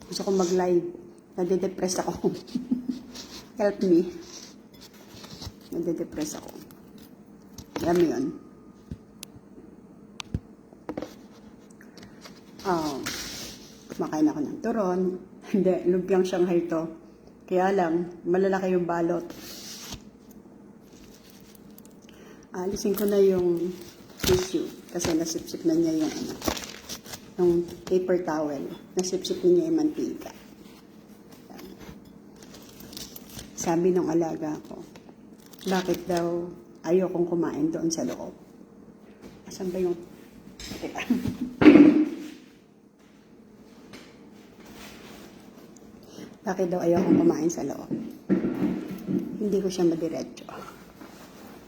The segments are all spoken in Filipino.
Gusto ko mag-live. Nade-depress ako. Help me. Nade-depress ako. Alam mo yun. Kumakain ako ng turon. Hindi, lumpiang Shanghai to. Kaya lang, malalaki yung balot. Alisin ko na yung tissue kasi nasipsip na niya yung paper towel. Nasipsip na niya yung mantika. Sabi ng alaga ko, bakit daw ayokong kumain doon sa loob? Asan ba yung... Teka. Bakit daw ayokong kumain sa loob? Hindi ko siya madiretso.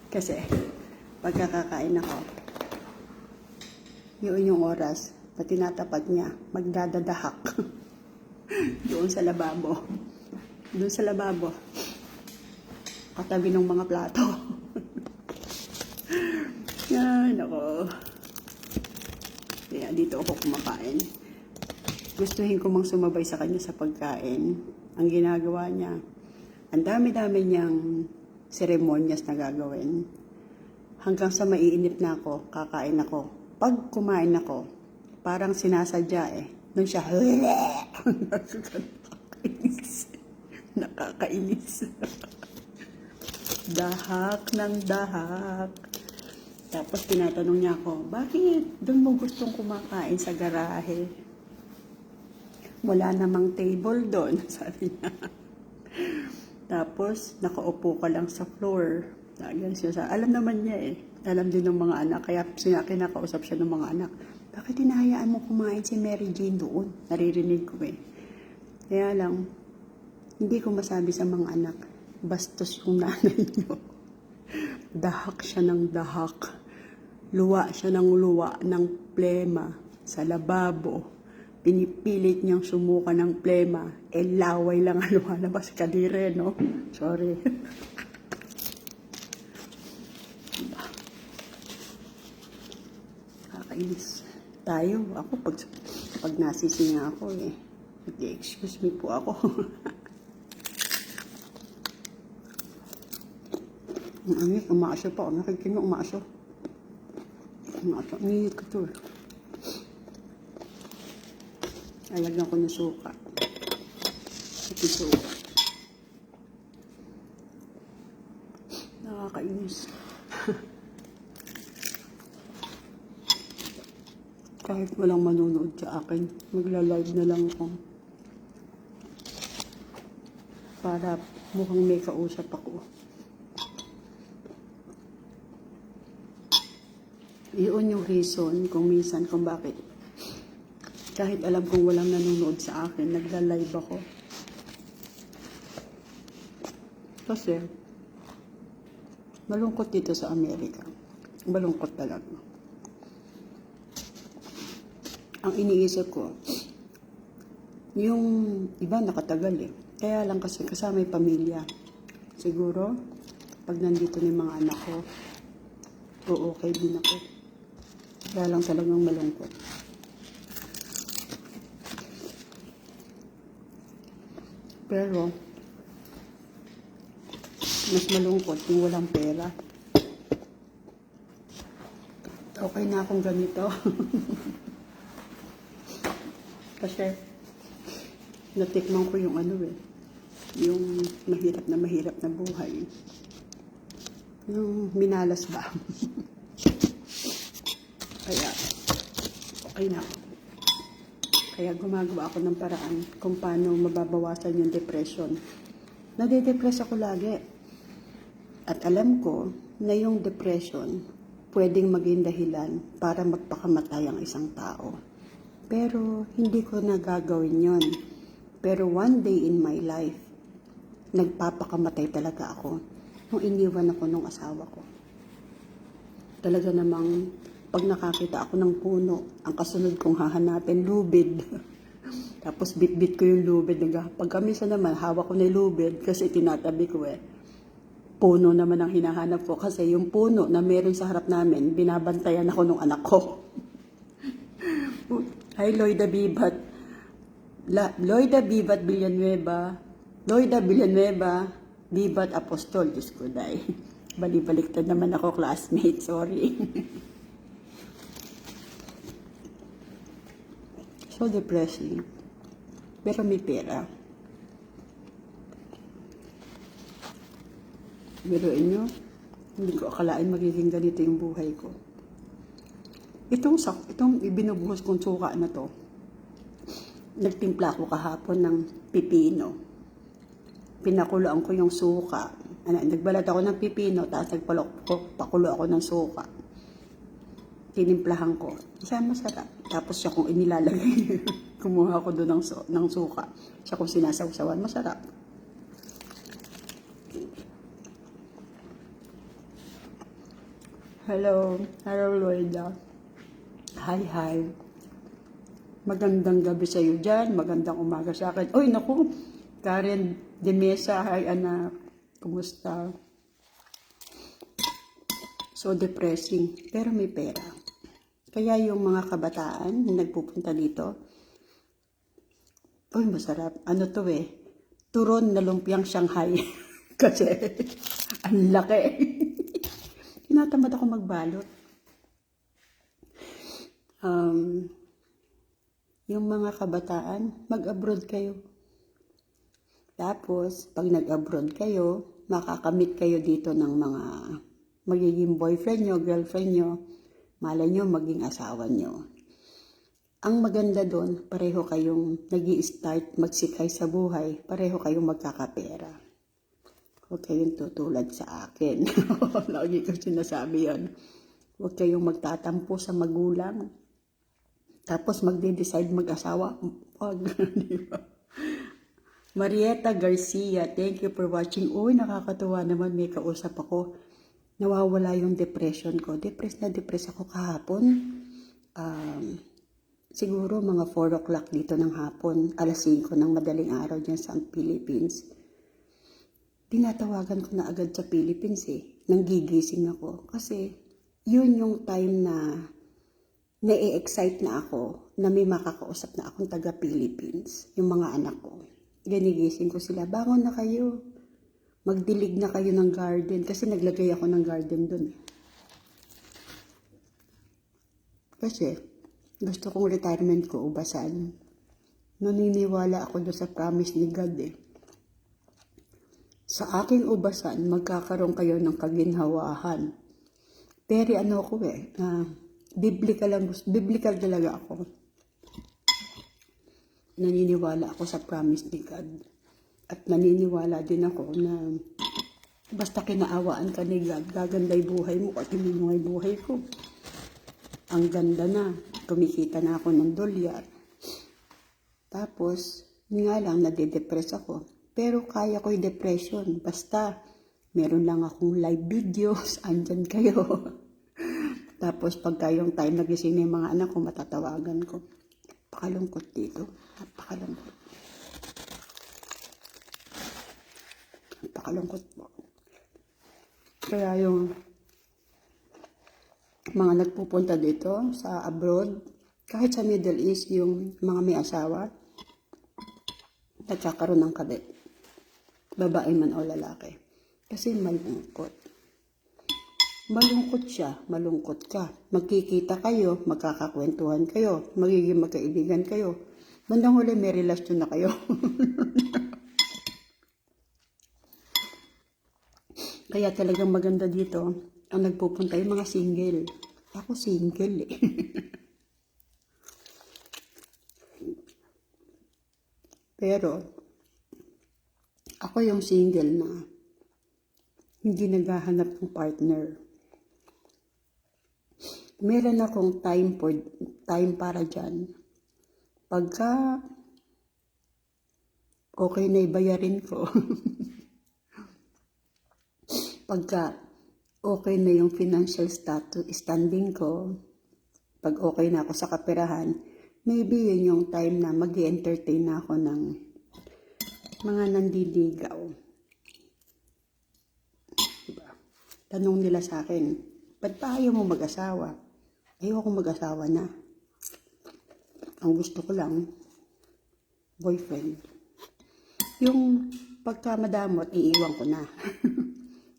Kasi, pagkakakain ako, yun yung oras na tinatapat niya, magdadadahak. Doon sa lababo. Doon sa lababo. Katabi ng mga plato. Ay, nako. Kaya dito ako kumakain. Gustuhin ko mang sumabay sa kanya sa pagkain. Ang ginagawa niya, ang dami-dami niyang seremonyas na gagawin. Hanggang sa maiinip na ako, kakain ako. Pag kumain ako, parang sinasadya Nung siya, nakakainis. Dahak ng dahak. Tapos tinatanong niya ako, bakit doon mo gustong kumakain sa garahe? Wala namang table doon, sabi niya. Tapos, nakaupo ka lang sa floor. Alam naman niya Alam din ng mga anak. Kaya kinakausap siya ng mga anak. Bakit hinahayaan mo kumain si Mary Jane doon? Naririnig ko Kaya lang, hindi ko masabi sa mga anak, bastos yung nanay niyo. Dahak siya ng dahak. Luwa siya ng luwa ng plema sa lababo. Pinipilit niyang sumuka ng plema. Laway lang ang lumalabas kadire, no? Sorry. Kakainis. Tayo, ako, pag nasisinga ako excuse me po ako. Umaasyo pa. Nakikita mo, umaasyo. Ningit ko to Alagyan ko ng suka. Ito suka. Nakakainis. Kahit walang manonood sa akin, magla-live na lang ako. Para mukhang may kausap ako. Iyon yung reason kung minsan kung bakit. Kahit alam kong walang nanonood sa akin, nagla-live ako. Kasi, malungkot dito sa Amerika. Malungkot talaga. Ang iniisip ko, yung iba nakatagal Kaya lang kasi kasama yung pamilya. Siguro, pag nandito na yung mga anak ko, okay din ako. Kaya lang talagang malungkot. Pero, mas malungkot yung walang pera. Okay na akong ganito. Kasi, natikman ko yung yung mahirap na buhay. Yung minalas ba? Kaya, okay na ako. Kaya gumagawa ako ng paraan kung paano mababawasan yung depression. Nade-depress ako lagi. At alam ko na yung depression pwedeng maging dahilan para magpakamatay ang isang tao. Pero hindi ko nagagawin yon. Pero one day in my life, nagpapakamatay talaga ako nung iniwan ako ng asawa ko. Talaga namang pag nakakita ako ng puno, ang kasunod kong hahanapin, lubid. Tapos bit-bit ko yung lubid. Pag kamisa naman, hawak ko na yung lubid kasi tinatabi ko Puno naman ang hinahanap ko kasi yung puno na meron sa harap namin, binabantayan ako ng anak ko. Hi Lloyda Bibat. Loida Vivat Villanueva, Loida Villanueva, Vivat Apostol, Diyos ko day. Bali-baliktad naman ako, classmate, sorry. So depressing. Pero may pera. Biruin nyo, hindi ko akalain magiging ganito yung buhay ko. Itong ibinubuhos kong suka na to, nagtimpla ko kahapon ng pipino. Pinakuloan ko yung suka. Nagbalat ako ng pipino, tapos nagpakulo ako ng suka. Tinimplahan ko. Isa masarap. Tapos siya kung inilalagay. Kumuha ko doon ng suka. Siya kung sinasawsawan, masarap. Hello Loida. Hi. Magandang gabi sa iyo dyan. Magandang umaga sa akin. Oy, naku. Karen de Mesa. Hi, anak. Kumusta? So depressing. Pero may pera. Kaya yung mga kabataan na nagpupunta dito, uy, masarap. Ano to eh? Turon na lumpiang Shanghai. Kasi, ang laki. Tinatamad ako magbalot. Yung mga kabataan, mag-abroad kayo. Tapos, pag nag-abroad kayo, makakamit kayo dito ng mga magiging boyfriend nyo, girlfriend nyo, malay nyo maging asawa nyo. Ang maganda doon, pareho kayong nag-i-start magsikay sa buhay, pareho kayong magkakapera. Huwag kayong tutulad sa akin. Lagi ko sinasabi yun. Huwag kayong magtatampo sa magulang. Tapos magde-decide mag-asawa. Huwag. Diba? Marieta Garcia, thank you for watching. Uy, nakakatuwa naman. May kausap ako. Nawawala yung depression ko. Depressed ako kahapon. Siguro mga 4 o'clock dito ng hapon. Alas 5 ng madaling araw dyan sa Philippines. Tinatawagan ko na agad sa Philippines eh. Nanggigising ako. Kasi yun yung time na na-excite na ako na may makakausap na akong taga-Philippines. Yung mga anak ko. Ganigising ko sila, bangon na kayo. Magdilig na kayo ng garden. Kasi naglagay ako ng garden dun eh. Kasi gusto kong retirement ko ubasan. Naniniwala ako doon sa promise ni God eh. Sa aking ubasan, magkakaroon kayo ng kaginhawahan. Pero ano ko eh, biblical talaga ako. Naniniwala ako sa promise ni God. At naniniwala din ako na basta kinaawaan ka ni God, gaganday buhay mo at hindi mo ay buhay ko. Ang ganda na, kumikita na ako ng dolyar. Tapos, nga lang, nade-depress ako. Pero kaya ko yung depression. Basta, meron lang akong live videos, andyan kayo. Tapos, pagka yung time nagising na yung mga anak ko, matatawagan ko. Napakalungkot dito. Napakalungkot. Napakalungkot po. Kaya yung mga nagpupunta dito sa abroad, kahit sa Middle East, yung mga may asawa, nagkakaroon ng kabit. Babae man o lalaki. Kasi malungkot. Malungkot siya, malungkot ka. Magkikita kayo, magkakakwentuhan kayo, magiging magkaibigan kayo. Bandang huli, may relasyon na kayo. Kaya talagang maganda dito, ang nagpupunta yung mga single. Ako single eh. Pero, ako yung single na hindi naghahanap ng partner. Meron akong time para dyan. Pagka okay na ibayarin ko. Pagka okay na yung financial standing ko, pag okay na ako sa kaperahan, maybe yun yung time na mag-i-entertain na ako ng mga nandiligaw. Diba? Tanong nila sa akin, ba't pa ayaw mo mag-asawa? Ayaw akong mag-asawa na. Ang gusto ko lang, boyfriend. Yung pagka madamot, iiwan ko na.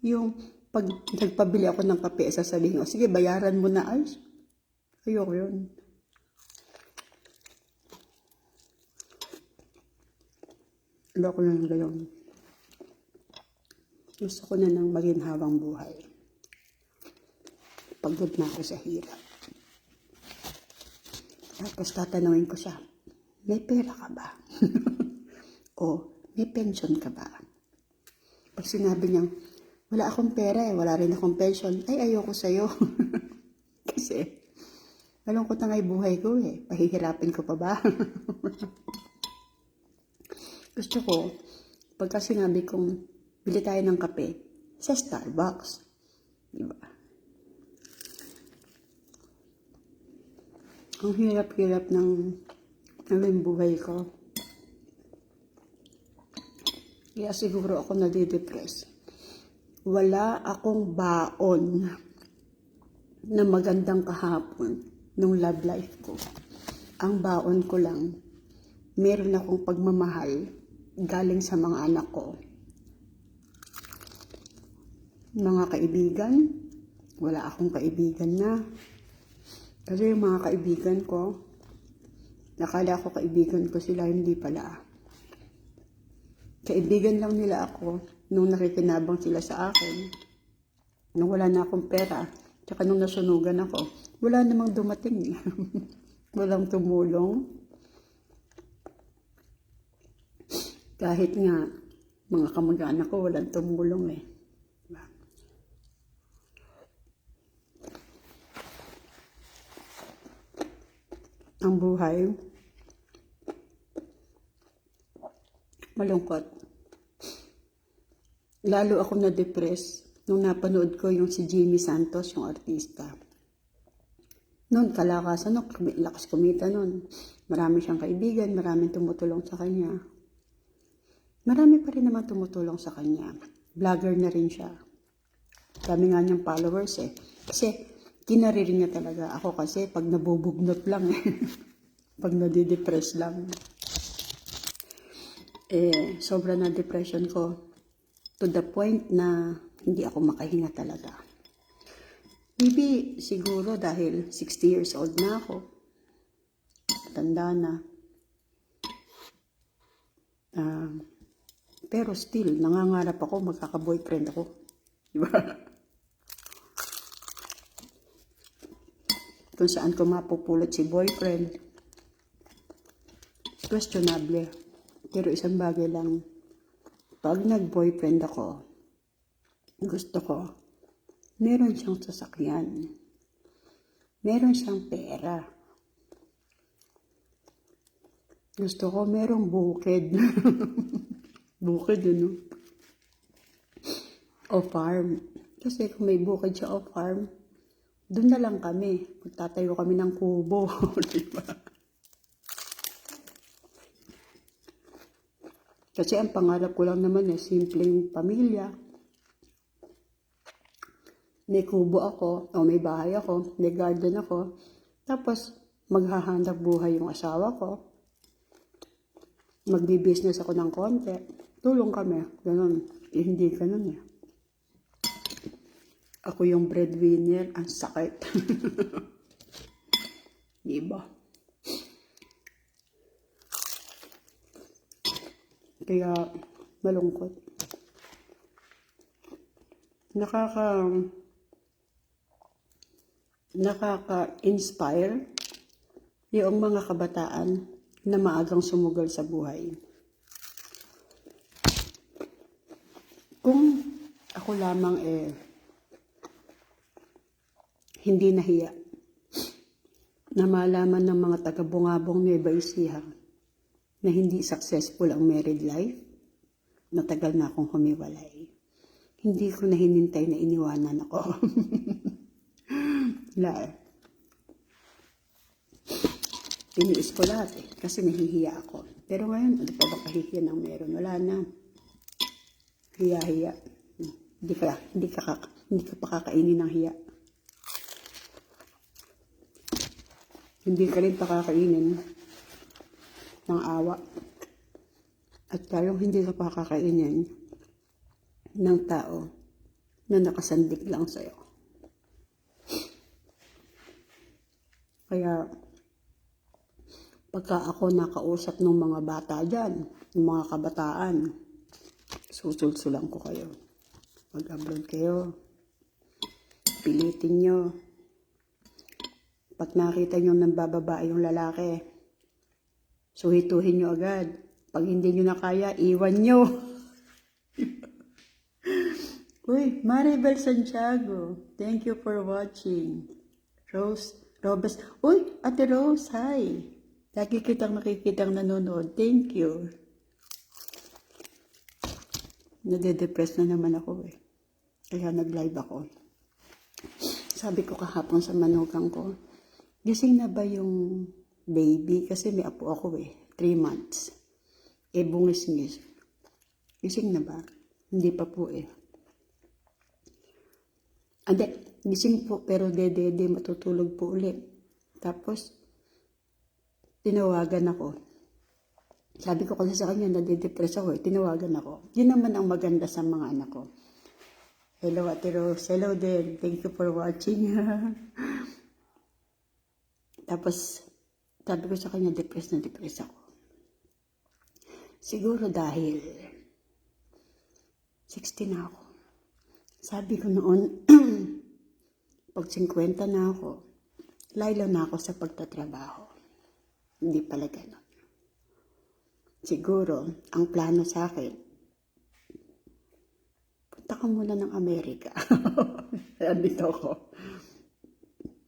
Yung pag nagpabili ako ng kape, sasabihin ko, sige, bayaran mo na. Ay, ayoko yun. Ayoko na ng gayon. Gusto ko na ng maginhawang buhay. Pagod na ako sa hirap. Tapos tatanungin ko siya, may pera ka ba? O may pension ka ba? Pag sinabi niyang, wala akong pera wala rin akong pension, ay ayoko sa'yo. Kasi, malungkot na nga'y buhay ko pahihirapin ko pa ba? Gusto ko, pagka sinabi kong, bili tayo ng kape, sa Starbucks. Diba? Ang hirap-hirap ng buhay ko. Kaya siguro ako nadidepress. Wala akong baon na magandang kahapon nung love life ko. Ang baon ko lang, meron akong pagmamahal galing sa mga anak ko. Mga kaibigan, wala akong kaibigan na. Kasi yung mga kaibigan ko, nakala ko kaibigan ko sila, hindi pala. Kaibigan lang nila ako nung nakikinabang sila sa akin. Nung wala na akong pera, tsaka nung nasunugan ako, wala namang dumating. Walang tumulong. Kahit nga, mga kamag-anak ko, walang tumulong Diba? Ang buhay, malungkot. Lalo ako na-depress nung napanood ko yung si Jimmy Santos, yung artista. Noon, kalakasan, lakas kumita noon. Marami siyang kaibigan, maraming tumutulong sa kanya. Marami pa rin naman tumutulong sa kanya. Vlogger na rin siya. Dami nga niyang followers Kasi, kinariri niya talaga. Ako kasi, pag nabubugnot lang pag nadidepress lang. Sobra na depression ko. To the point na hindi ako makahinga talaga. Maybe, siguro dahil 60 years old na ako. Tanda na. Pero still, nangangarap ako, magkaka-boyfriend ako. Diba? Kung saan ko mapupulot si boyfriend. Questionable. Pero isang bagay lang, pag nag-boyfriend ako, gusto ko, meron siyang sasakyan. Meron siyang pera. Gusto ko, merong bukid. Bukid O farm. Kasi kung may bukid siya o farm, doon na lang kami. Magtatayo kami ng kubo. Diba? Kasi ang pangarap ko lang naman simpleng pamilya. May kubo ako, o may bahay ako, may garden ako. Tapos, maghahanap buhay yung asawa ko. Magbi-business ako ng konti. Tulong kami. Ganun. Hindi ganun Ako yung breadwinner. Ang sakit. Diba? Kaya, malungkot. Nakaka-inspire yung mga kabataan na maagang sumugal sa buhay. Kung ako lamang hindi nahiya na malaman ng mga taga-Bungabong Nueva Ecija na hindi successful ang married life, matagal na akong humiwalay. Hindi ko na hinintay na iniwanan ako. Wala Tiniis ko lahat kasi nahihiya ako. Pero ngayon, ano pa ba kahihiya ng meron? Wala na. Hiya-hiya. Hindi ka pa kakainin ng hiya. Hindi ka rin pakakainin ng awa. At lalong hindi ka pakakainin ng tao na nakasandig lang sa'yo. Kaya, pagka ako nakausap ng mga bata dyan, ng mga kabataan, susulsulan ko kayo. Mag-upload kayo. Pilitin nyo. Pag nakita nyo nang bababae yung lalaki, suhituhin nyo agad. Pag hindi nyo na kaya, iwan nyo. Uy, Maribel Santiago, thank you for watching. Robes, uy, Ate Rose, hi. Lagi kitang nakikitang nanonood. Thank you. Nade-depress na naman ako eh. Kaya nag-live ako. Sabi ko kahapon sa manugang ko, gising na ba yung baby? Kasi may apo ako eh, 3 months. Bungis-ngis. Gising na ba? Hindi pa po eh. Ande, gising po pero dede matutulog po ulit. Tapos, tinawagan ako. Sabi ko kasi sa kanya, nade-depress ako eh. Tinawagan ako. Yun naman ang maganda sa mga anak ko. Hello, Ate Rose. Hello din. Thank you for watching. Tapos, sabi ko sa kanya, depressed na depressed ako. Siguro dahil 60 na ako. Sabi ko noon, pag 50 na ako, laylo na ako sa pagtatrabaho. Hindi pala ganun. Siguro, ang plano sa akin, punta ka muna ng Amerika. Dito ako.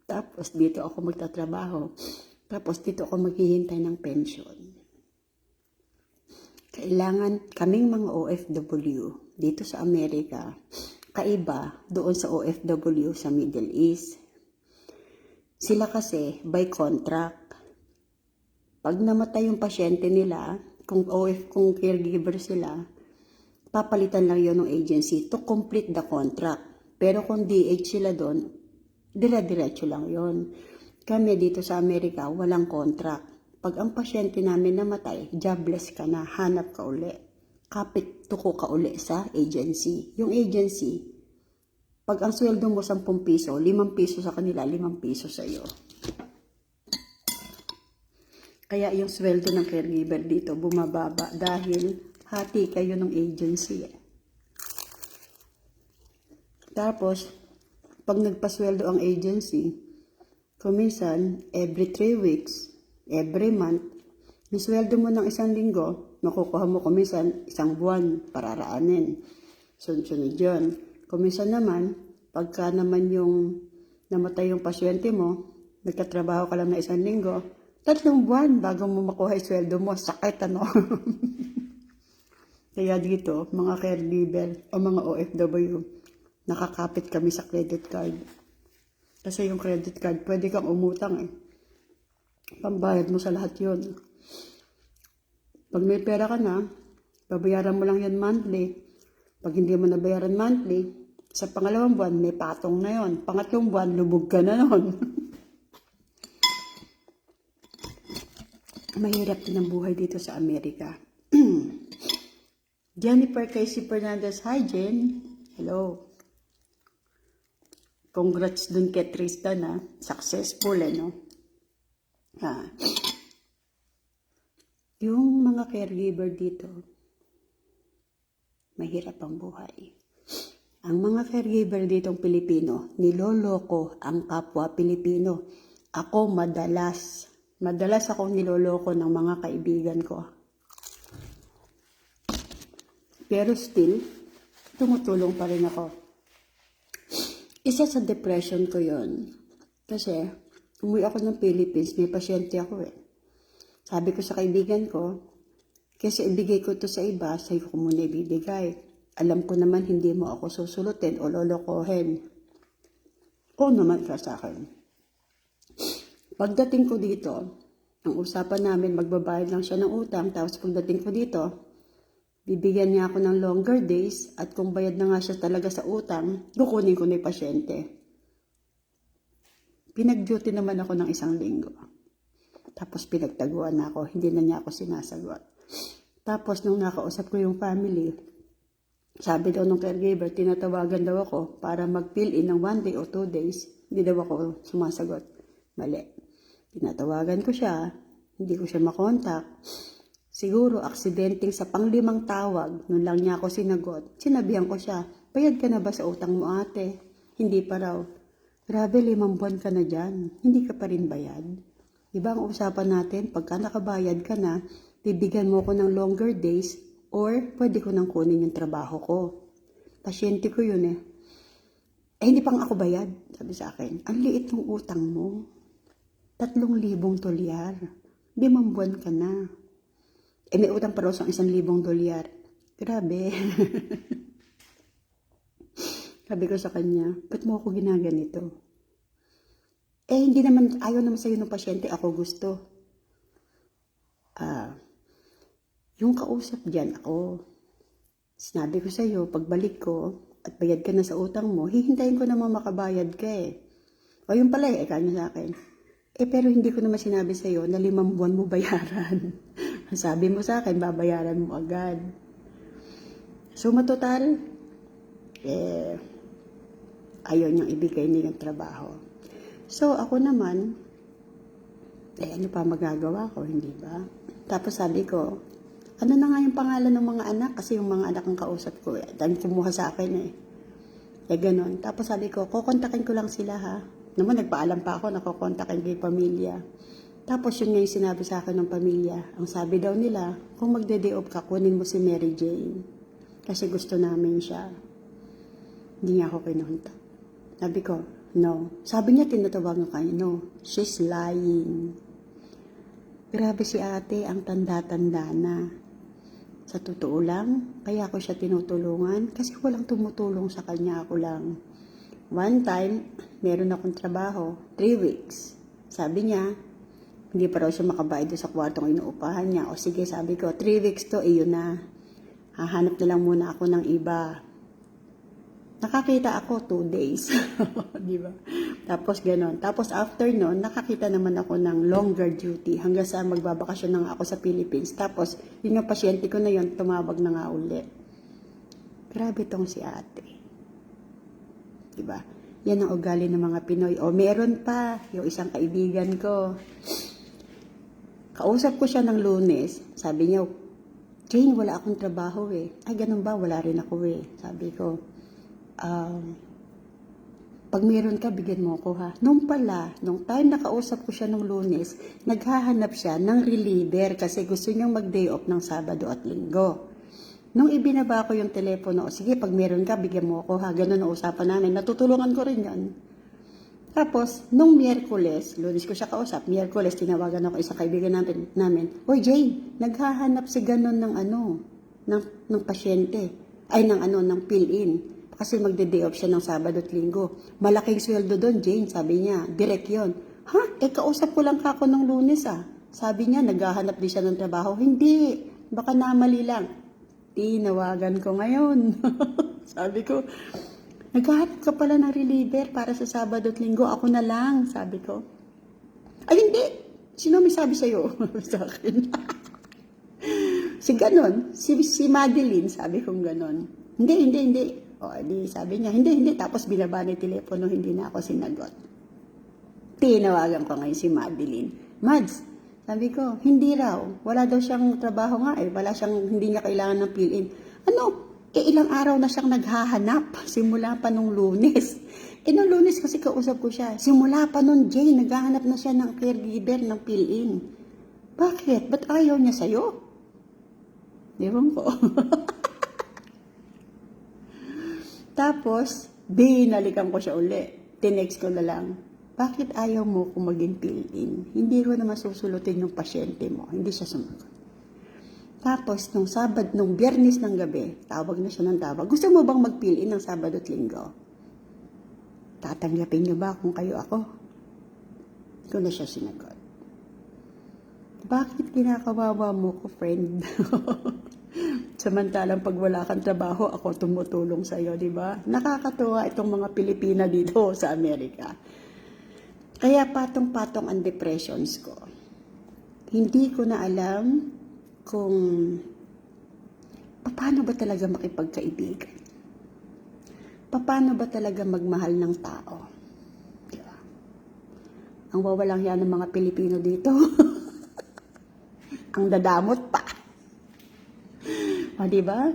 Tapos, dito ako magtatrabaho. Tapos, dito ako maghihintay ng pension. Kailangan, kaming mga OFW, dito sa Amerika, kaiba doon sa OFW sa Middle East. Sila kasi, by contract, pag namatay yung pasyente nila, kung caregiver sila, papalitan lang yun ng agency to complete the contract. Pero kung DH sila doon, dire-diretso lang yun. Kami dito sa Amerika, walang contract. Pag ang pasyente namin namatay, jobless ka na, hanap ka uli. Kapit tuko ka uli sa agency. Yung agency, pag ang sweldo mo 10 piso, 5 piso sa kanila, 5 piso sa iyo. Kaya yung sweldo ng caregiver dito bumababa dahil hati kayo ng agency. Tapos, pag nagpasweldo ang agency, kuminsan, every 3 weeks, every month, yung sweldo mo ng 1 linggo, makukuha mo kuminsan 1 buwan para raanin. Sunod-sunod yun. Kuminsan naman, pagka naman yung namatay yung pasyente mo, nagkatrabaho ka lang na 1 linggo, 3 buwan bago mo makuha yung sweldo mo. Sakit, ano? Kaya dito, mga caregiver o mga OFW, nakakapit kami sa credit card. Kasi yung credit card, pwede kang umutang eh. Pambayad mo sa lahat yun. Pag may pera ka na, babayaran mo lang yan monthly. Pag hindi mo nabayaran monthly, sa pangalawang buwan, may patong na yon. Pangatlong buwan, lubog ka na nun. Mahirap din ang buhay dito sa Amerika. Jennifer Casey Fernandez, hi Jen. Hello. Congrats dun kay Tristan ha. Successful eh no. Yung mga caregiver dito, mahirap ang buhay. Ang mga caregiver ditong Pilipino, niloloko ang kapwa Pilipino. Ako madalas akong niloloko ng mga kaibigan ko. Pero still, tumutulong pa rin ako. Isa sa depression ko yon. Kasi, umuwi ako ng Philippines, may pasyente ako eh. Sabi ko sa kaibigan ko, kasi ibigay ko to sa iba, sa'yo ko muna ibibigay. Alam ko naman hindi mo ako susulutin o lolokohin. Oo naman ka sa akin. Pagdating ko dito, ang usapan namin, magbabayad lang siya ng utang, tapos pagdating ko dito, bibigyan niya ako ng longer days, at kung bayad na nga siya talaga sa utang, kukunin ko na yung pasyente. Pinag-duty naman ako ng 1 linggo. Tapos pinagtaguan na ako, hindi na niya ako sinasagot. Tapos nung nakausap ko yung family, sabi daw nung caregiver, tinatawagan daw ako para mag-fill in ng 1 day o 2 days. Hindi daw ako sumasagot. Mali. Tinatawagan ko siya, hindi ko siya makontak. Siguro, aksidenteng sa pang-5 tawag, nun lang niya ako sinagot. Sinabihan ko siya, bayad ka na ba sa utang mo ate? Hindi pa raw. Grabe, 5 buwan ka na dyan. Hindi ka pa rin bayad. Diba ang usapan natin, pagka nakabayad ka na, bibigyan mo ko ng longer days or pwede ko nang kunin yung trabaho ko. Pasyente ko yun eh. Eh, hindi pang ako bayad, sabi sa akin. Ang liit ng utang mo. 3,000 dolyar. 5 buwan ka na. Eh, may utang pa raw sa 1,000 dolyar. Grabe. Sabi ko sa kanya, ba't mo ako ginaganito? Eh, hindi naman, ayaw naman sa'yo ng pasyente, ako gusto. Yung kausap dyan ako, sinabi ko sa'yo, pagbalik ko, at bayad ka na sa utang mo, hihintayin ko naman makabayad ka eh. O yung pala eh, kanya sa akin. Eh, pero hindi ko naman sinabi sa'yo na 5 buwan mo bayaran. Sabi mo sa akin, babayaran mo agad. So, matotal, ayaw niyang ibigay niya yung trabaho. So, ako naman, ano pa magagawa ko, hindi ba? Tapos sabi ko, ano na nga yung pangalan ng mga anak? Kasi yung mga anak ang kausap ko, dahil kumuha sa akin eh. Ganon. Tapos sabi ko, kukontakin ko lang sila ha. Naman, nagpaalam pa ako na kukontakin ko yung pamilya. Tapos yun nga yung sinabi sa akin ng pamilya. Ang sabi daw nila, kung magde-day off ka, kunin mo si Mary Jane. Kasi gusto namin siya. Hindi niya ako kinunta. Sabi ko, no. Sabi niya, tinatawagan kayo, no. She's lying. Grabe si ate, ang tanda-tanda na. Sa totoo lang, kaya ako siya tinutulungan kasi walang tumutulong sa kanya, ako lang. One time, meron akong trabaho, 3 weeks. Sabi niya, hindi pa raw siya makabayad sa kwartong inuupahan niya. O sige, sabi ko, 3 weeks to, iyon na. Hahanap na lang muna ako ng iba. Nakakita ako 2 days. Di ba? Tapos gano'n. Tapos after noon, nakakita naman ako ng longer duty hanggang sa magbabakasyon na nga ako sa Philippines. Tapos, yun yung pasyente ko na yun, tumawag na nga ulit. Grabe tong si ate. Di ba? Yan ang ugali ng mga Pinoy. O meron pa, yung isang kaibigan ko. Kausap ko siya ng Lunes. Sabi niya, Jane, wala akong trabaho eh. Ay, ganun ba? Wala rin ako eh. Sabi ko, pag meron ka, bigyan mo ako ha. Nung time na kausap ko siya nung Lunes, naghahanap siya ng reliever kasi gusto niyang mag-day off ng Sabado at Linggo. Nung ibinaba ko yung telepono, sige, pag meron ka, bigyan mo ako ha. Ganun ang usapan namin. Natutulungan ko rin yan. Tapos, nung Miyerkules, Lunes ko siya kausap, Miyerkules, tinawagan ako isang kaibigan namin. Oy, Jane, naghahanap si ganun ng ng pasyente. Ay, ng fill-in. Kasi magde-day off siya ng Sabado at Linggo. Malaking sweldo doon, Jane, sabi niya. Direct yun. Ha? Kausap ko lang ako ng Lunes ah. Sabi niya, naghahanap din siya ng trabaho. Hindi. Baka namali lang. Tinawagan ko ngayon. Sabi ko, naghahanap ka pala ng reliever para sa Sabado at Linggo. Ako na lang, sabi ko. Ay, hindi. Sino may sabi sa'yo? Sa akin. Si ganon. Si Madeline, sabi kong ganon. Hindi. O, di sabi niya, hindi. Tapos binaba ni telepono, hindi na ako sinagot. Tinawagan ko ngayon si Madeline. Mads, sabi ko, hindi raw. Wala daw siyang trabaho nga eh. Hindi niya kailangan ng fill-in. Ilang araw na siyang naghahanap. Simula pa nung Lunes. Nung Lunes kasi kausap ko siya. Simula pa nung Jane, naghahanap na siya ng caregiver ng fill-in. Bakit? Ba't ayaw niya sa'yo? Ewan ko. Tapos, binalikan ko siya uli. Tinext ko na lang, bakit ayaw mo kung maging fill-in? Hindi ko na masusulutin yung pasyente mo. Hindi siya sumagot. Tapos, nung Biyernes ng gabi, tawag na siya ng tawag. Gusto mo bang mag-fill-in ng Sabado at Linggo? Tatanggapin niyo ba kung kayo ako? Hindi ko na siya sinagot. Bakit kinakawawa mo ko, friend? Samantalang pag wala kang trabaho, ako tumutulong sa'yo, di ba? Nakakatuwa itong mga Pilipina dito sa Amerika. Kaya patong-patong ang depressions ko. Hindi ko na alam kung Paano ba talaga makipagkaibigan? Paano ba talaga magmahal ng tao? Diba? Ang wawalang yan ng mga Pilipino dito. Ang dadamot pa. O, diba?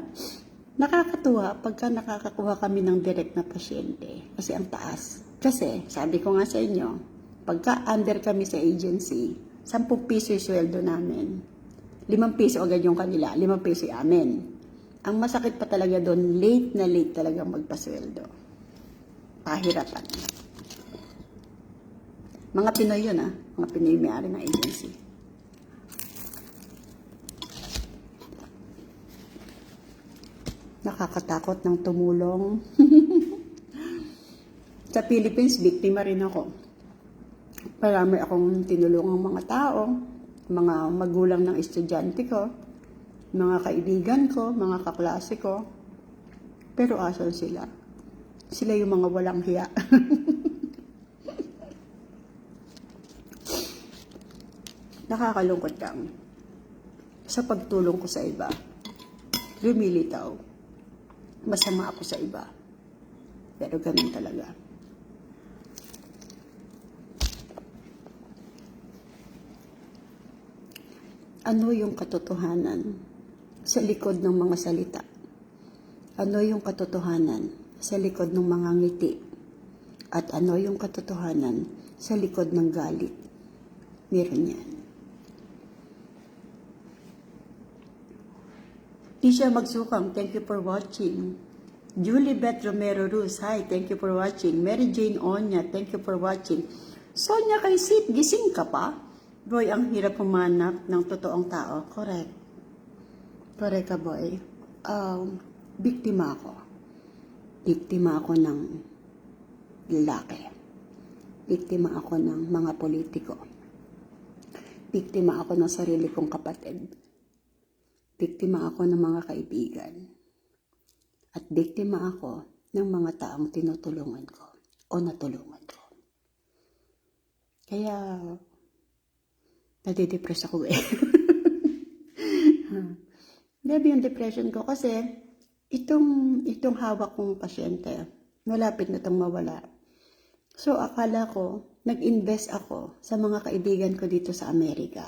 Nakakatuwa pagka nakakakuha kami ng direct na pasyente. Kasi ang taas. Kasi, sabi ko nga sa inyo, pagka under kami sa agency, 10 piso yung sweldo namin. 5 piso agad yung kanila, 5 piso yung amin. Ang masakit pa talaga doon, late na late talaga magpasweldo. Pahirapan. Mga Pinoy yun mga Pinoy may-ari ng agency. Nakakatakot ng tumulong. Sa Philippines, biktima rin ako. Marami akong tinulungang mga tao, mga magulang ng estudyante ko, mga kaibigan ko, mga kaklase ko. Pero asan sila? Sila yung mga walang hiya. Nakakalungkot lang. Sa pagtulong ko sa iba, lumilitaw. Masama ako sa iba. Pero ganun talaga. Ano yung katotohanan sa likod ng mga salita? Ano yung katotohanan sa likod ng mga ngiti? At ano yung katotohanan sa likod ng galit? Meron yan. Tisha Magsukang, thank you for watching. Julie Beth Romero Ruz, hi, thank you for watching. Mary Jane Onya, thank you for watching. Sonia Kaisit, gising ka pa? Boy, ang hirap humanap ng totoong tao. Correct. Correct ka, boy. Biktima ako. Biktima ako ng lalaki. Biktima ako ng mga politiko. Biktima ako ng sarili kong kapatid. Biktima ako ng mga kaibigan. At biktima ako ng mga taong tinutulungan ko o natulungan ko. Kaya, nadidepress ako Grabe yung depression ko kasi itong hawak kong pasyente, malapit na itong mawala. So, akala ko, nag-invest ako sa mga kaibigan ko dito sa Amerika.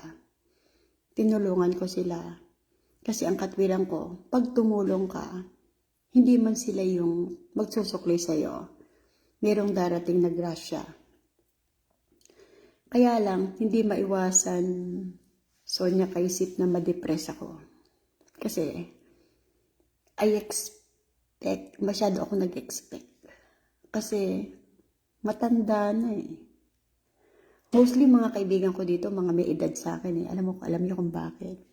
Tinulungan ko sila. Kasi ang katwiran ko, pag tumulong ka, hindi man sila yung magsusukli sa'yo. Merong darating na grasya. Kaya lang, hindi maiwasan, Sonia Kaisit, na ma-depress ako. Kasi, masyado ako nag-expect. Kasi, matanda na Mostly mga kaibigan ko dito, mga may edad sa akin Alam niyo kung bakit.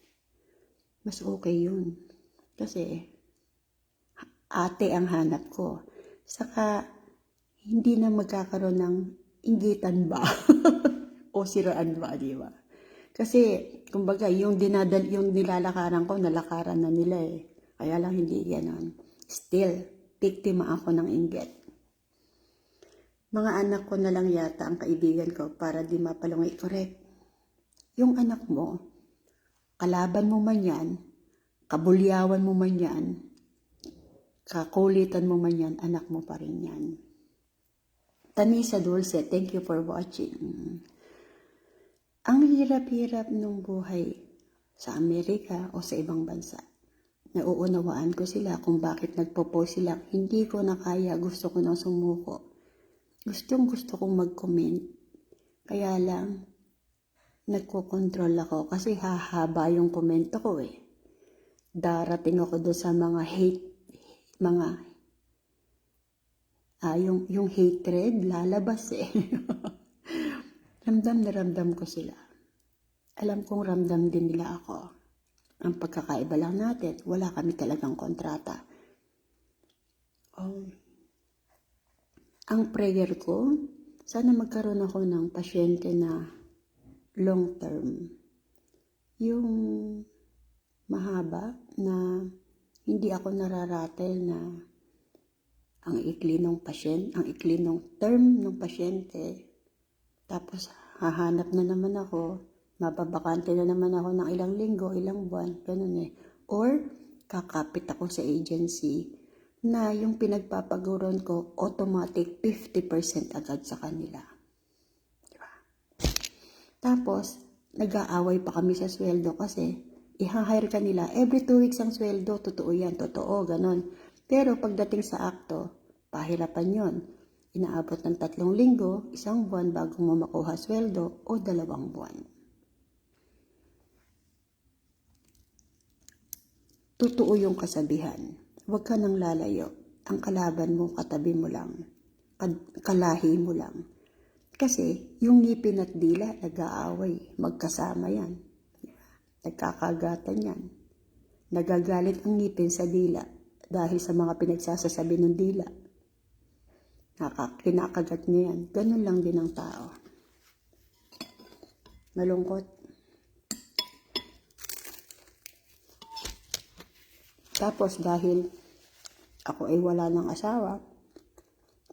Mas okay yun. Kasi, ate ang hanap ko. Saka, hindi na magkakaroon ng inggitan ba? O siraan ba, di ba? Kasi, kumbaga, yung nilalakaran ko, nalakaran na nila Kaya lang hindi ganon. Still, biktima ako ng inggit. Mga anak ko na lang yata ang kaibigan ko para di mapalungay. Correct. Yung anak mo, kalaban mo man yan, kabulyawan mo man yan, kakulitan mo man yan, anak mo pa rin yan. Tanisa Dulce, thank you for watching. Ang hirap-hirap ng buhay sa Amerika o sa ibang bansa. Nauunawaan ko sila kung bakit nagpo-post sila. Hindi ko na kaya, gusto ko nang sumuko. Gusto kong mag-comment. Kaya lang, nagko-control ako kasi hahaba yung komento ko Darating ako doon sa mga yung hatred, lalabas Ramdam na ramdam ko sila. Alam kong ramdam din nila ako. Ang pagkakaiba lang natin, wala kami talagang kontrata. Ang prayer ko, sana magkaroon ako ng pasyente na long term. Yung mahaba na hindi ako nararatel na ang ikli ng term ng pasyente. Tapos hahanap na naman ako, mababakante na naman ako ng ilang linggo, ilang buwan, ganun Or kakapit ako sa agency na yung pinagpapaguron ko, automatic 50% agad sa kanila. Diba? Tapos, nag-aaway pa kami sa sweldo kasi i-hire ka nila. Every 2 weeks ang sweldo, totoo yan, totoo, ganon. Pero pagdating sa akto, pahirapan yon. Inaabot ng 3 linggo, 1 buwan bago mo makuha sweldo o 2 buwan. Totoo yung kasabihan. Huwag ka nang lalayo. Ang kalaban mo, katabi mo lang. Kalahi mo lang. Kasi yung ngipin at dila, nag-aaway. Magkasama yan. Nagkakagatan yan. Nagagalit ang ngipin sa dila dahil sa mga pinagsasasabi ng dila. Kinakagat niya yan. Ganun lang din ang tao. Malungkot. Tapos dahil ako ay wala ng asawa,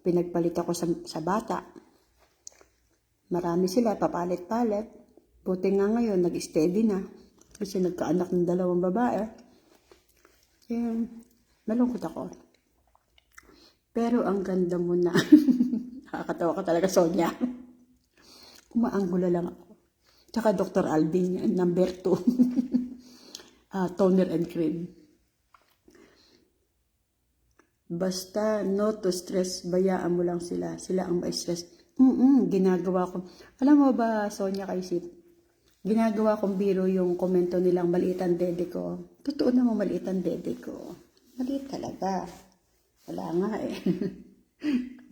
pinagpalit ako sa bata. Marami sila, papalit-palit. Buti nga ngayon, nag-steady na. Kasi nagkaanak ng 2 babae. Malungkot ako. Pero ang ganda mo na. Nakakatawa ka talaga, Sonia. Umaanggula lang ako. Tsaka Dr. Alvin yan, number 2. Toner and cream. Basta no to stress, bayaan mo lang sila. Sila ang may stress. Ginagawa ko. Alam mo ba, Sonia Kaisip, ginagawa kong biro yung komento nilang maliit ang dede ko. Totoo naman maliit ang dede ko. Maliit talaga. Wala nga eh.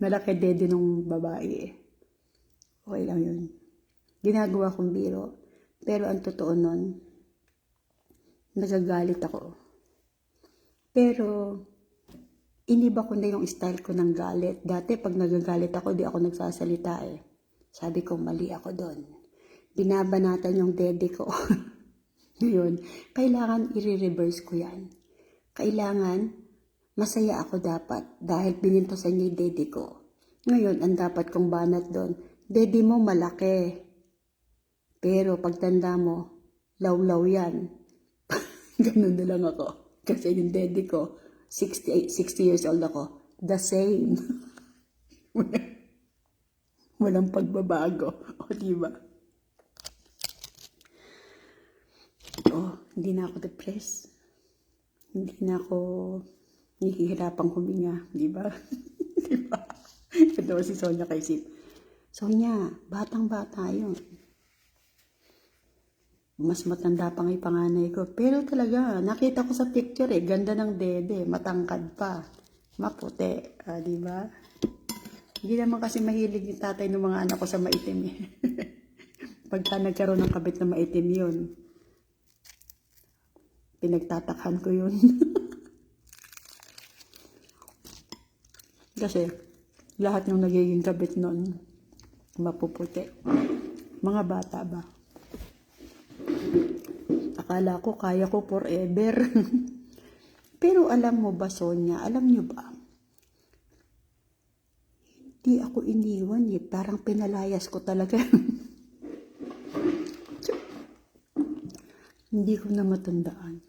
Malaki dede nung babae eh. Okay lang yun. Ginagawa kong biro. Pero ang totoo nun, nagagalit ako. Pero, iniba ko na yung style ko ng galit. Dati pag nagagalit ako, di ako nagsasalita eh. Sabi ko, mali ako doon. Binabanatan yung dede ko. Ngayon, kailangan i-reverse ko yan. Kailangan, masaya ako dapat dahil binintasan niya yung dede ko. Ngayon, ang dapat kong banat doon, dede mo malaki. Pero pagtanda mo, lawlaw yan. Ganun na lang ako. Kasi yung dede ko, 60 years old ako. The same. Walang pagbabago. O, diba? Hindi na ako depressed. Hindi na ako nahihirapang huminga. Diba? Diba? Ito si Sonia Kaisip. Sonia, batang-bata yun. Mas matanda pa nga yung panganay ko. Pero talaga, nakita ko sa picture ganda ng dede, matangkad pa, maputi, di ba? Hindi naman kasi mahilig yung tatay ng mga anak ko sa maitim eh. Pagka nagkaroon ng kabit na maitim yun, pinagtatakhan ko yun. Kasi, lahat ng nagiging kabit nun, mapuputi. Mga bata ba? Akala ko, kaya ko forever. Pero alam mo ba, Sonia, alam nyo ba? Hindi ako iniwan eh. Parang pinalayas ko talaga. Hindi ko na matandaan.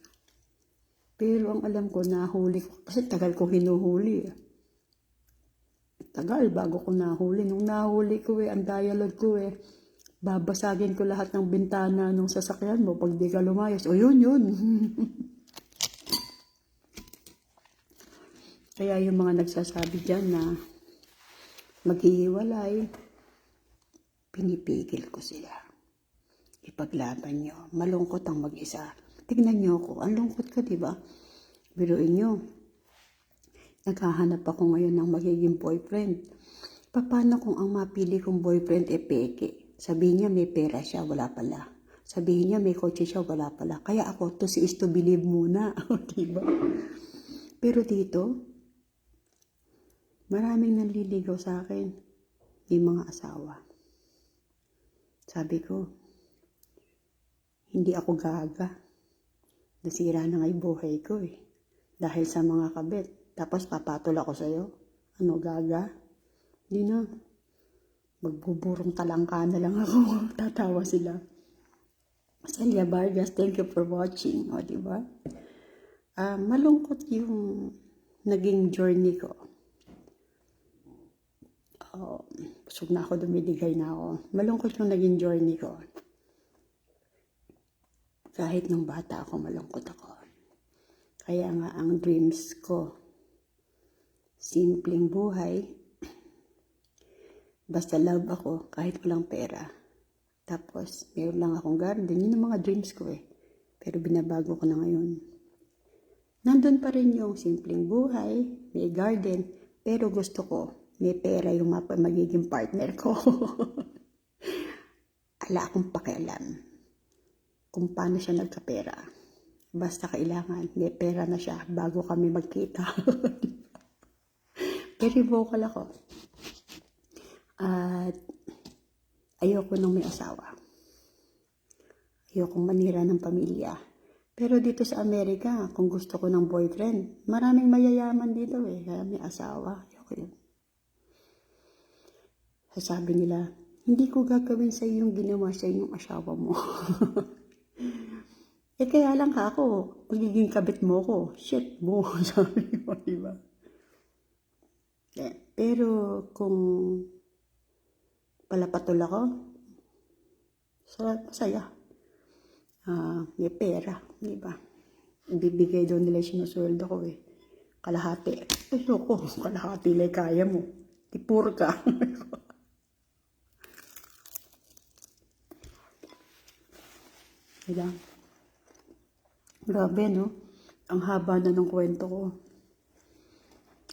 Pero ang alam ko, nahuli ko. Kasi tagal ko hinuhuli eh. Tagal bago ko nahuli. Nung nahuli ko ang dialogue ko babasagin ko lahat ng bintana ng sasakyan mo pag di ka lumayas. O yun. Kaya yung mga nagsasabi dyan na maghihiwalay, pinipigil ko sila. Ipaglaban nyo. Malungkot ang mag-isa. Tignan nyo ako. Ang lungkot ko, diba? Biruin nyo. Naghahanap ako ngayon ng magiging boyfriend. Paano kung ang mapili kong boyfriend peke? Sabihin niya may pera siya, wala pala. Sabihin niya may kotse siya, wala pala. Kaya ako, to see is to believe muna. Diba? Pero dito, maraming nanliligaw sa akin. Yung mga asawa. Sabi ko, hindi ako gaga. Nasira na nga yung buhay ko Dahil sa mga kabit. Tapos papatol ako sa'yo. Ano, gaga? Hindi na. Magbuburong talangka na lang ako. Tatawa sila. Celia Vargas, thank you for watching. O, diba? Malungkot yung naging journey ko. Busog na ako, dumidigay na ako. Malungkot yung naging journey ko. Kahit nung bata ako, malungkot ako. Kaya nga ang dreams ko, simpleng buhay, basta love ako kahit walang pera. Tapos, meron lang akong garden. Yun ang mga dreams ko eh. Pero binabago ko na ngayon. Nandun pa rin yung simpleng buhay, may garden, pero gusto ko, may pera yung magiging partner ko. Ala akong pakialam kung paano siya nagkapera. Basta kailangan, may pera na siya bago kami magkita. Very vocal ako. At ayoko nang may asawa. Ayokong manira ng pamilya. Pero dito sa Amerika, kung gusto ko ng boyfriend, maraming mayayaman dito eh. Kaya may asawa. Ayoko yun. Sasabi nila, hindi ko gagawin sa iyo yung ginawa sa yung asawa mo. Kaya lang ka ako, magiging kabit mo ko. Shit mo, sabi mo, diba? Pero kung palapatol ako, masaya. May pera, di ba? Ibibigay doon nila sinusweldo ko eh. Kalahati. Ayoko, kalahati lang kaya mo. Tipur ka. Diba? Grabe, no? Ang haba na ng kwento ko.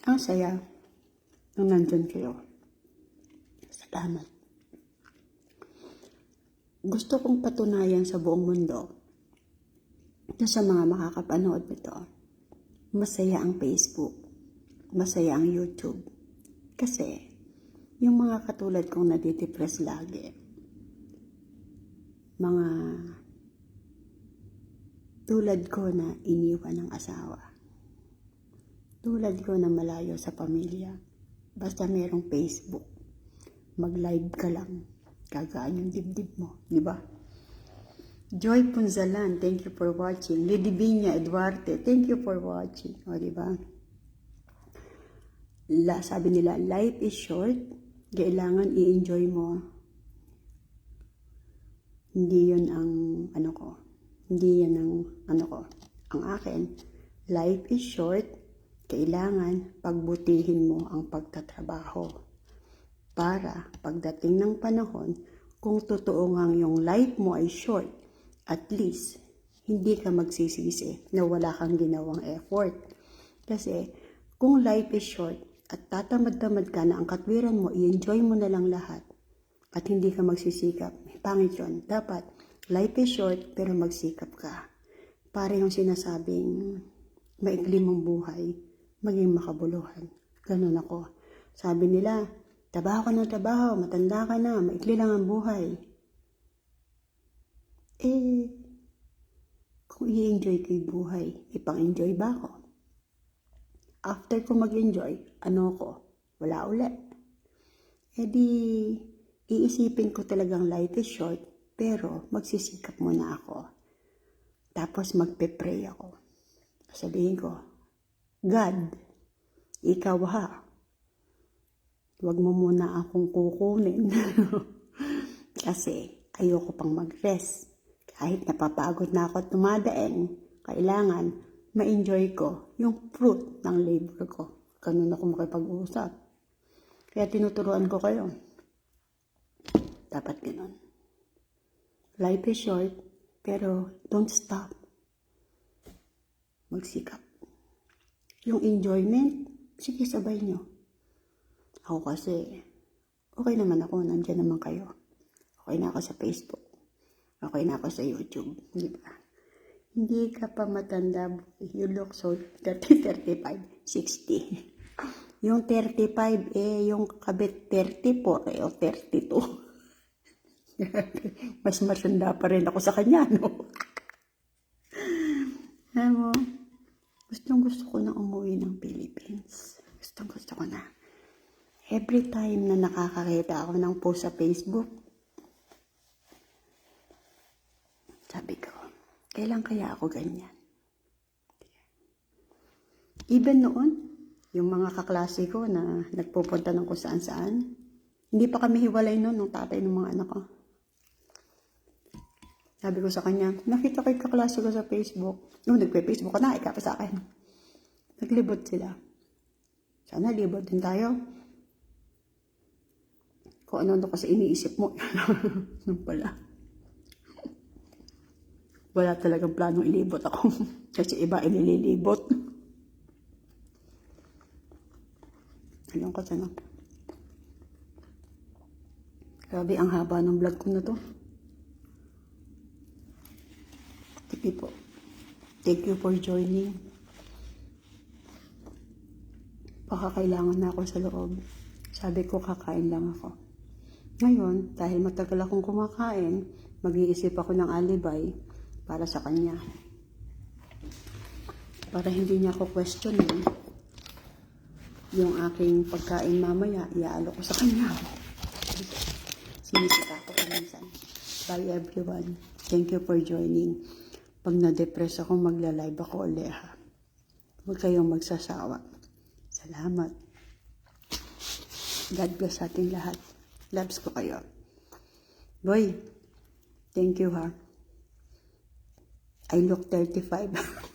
Ang saya nung nandun kayo. Salamat. Gusto kong patunayan sa buong mundo na sa mga makakapanood nito, masaya ang Facebook, masaya ang YouTube. Kasi, yung mga katulad kong nadidepress lagi, mga tulad ko na iniwan ng asawa, tulad ko na malayo sa pamilya, basta merong Facebook, mag-live ka lang, gagaan yung dibdib mo, di ba? Joy Punzalan, thank you for watching. Lidivinia Eduarte, thank you for watching. O, di ba? Sabi nila, life is short, kailangan i-enjoy mo. Hindi yun ang ano ko. Hindi yan ang ano ko. Ang akin, life is short, kailangan pagbutihin mo ang pagtatrabaho. Para pagdating ng panahon, kung totoo ngang yung life mo ay short, at least, hindi ka magsisisi na wala kang ginawang effort. Kasi, kung life is short, at tatamad-tamad ka na ang katwiran mo, i-enjoy mo na lang lahat, at hindi ka magsisikap, pangit yun. Dapat, life is short, pero magsikap ka. Para yung sinasabing, maikli mong buhay, maging makabuluhan. Ganun ako. Sabi nila, trabaho ka ng trabaho, matanda ka na, maikli lang ang buhay. Kung i-enjoy ko yung buhay, ipang-enjoy ba ako? After ko mag-enjoy, ano ko? Wala ulit. Iisipin ko talagang life is short, pero magsisikap muna ako. Tapos magpe-pray ako. Sabihin ko, God, ikaw ha, huwag mo muna akong kukunin. Kasi ayoko pang mag-rest. Kahit napapagod na ako at tumadaing, kailangan ma-enjoy ko yung fruit ng labor ko. Ganun ako makipag-usap. Kaya tinuturuan ko kayo. Dapat ganun. Life is short, pero don't stop. Magsikap. Yung enjoyment, sige sabay nyo. Ako kasi, okay naman ako, nandiyan naman kayo. Okay na ako sa Facebook. Okay na ako sa YouTube. Di ba? Hindi ka pa matanda. You look so 30, 35, 60. Yung 35, yung kabit 34 o 32. Mas matanda pa rin ako sa kanya, no? Alam mo, gusto ko na umuwi ng Philippines. Gusto ko na. Every time na nakakakita ako ng post sa Facebook, sabi ko, kailan kaya ako ganyan? Even noon, yung mga kaklase ko na nagpupunta ng kung saan-saan, hindi pa kami hiwalay noon ng tatay ng mga anak ko. Sabi ko sa kanya, nakita ko yung kaklase ko sa Facebook. Nung nagpe-Facebook ka na, ika pa sa akin. Naglibot sila. Sana libot din tayo. Kung ano kasi iniisip mo. Nung pala. Wala talagang planong ilibot ako. Kasi iba inililibot. Ayun kasi na. Grabe, ang haba ng vlog ko na to. Sige po. Thank you for joining. Baka kailangan na ako sa loob. Sabi ko, kakain lang ako. Ngayon, dahil matagal akong kumakain, mag-iisip ako ng alibay para sa kanya. Para hindi niya ako questionin yung aking pagkain mamaya, iaalok ko sa kanya. Sinisita ko minsan. Bye everyone. Thank you for joining. Pag na-depress ako, magla-live ako ulit ha. Huwag kayong magsasawa. Salamat. God bless ating lahat. Loves ko kayo. Boy, thank you ha. I look 35.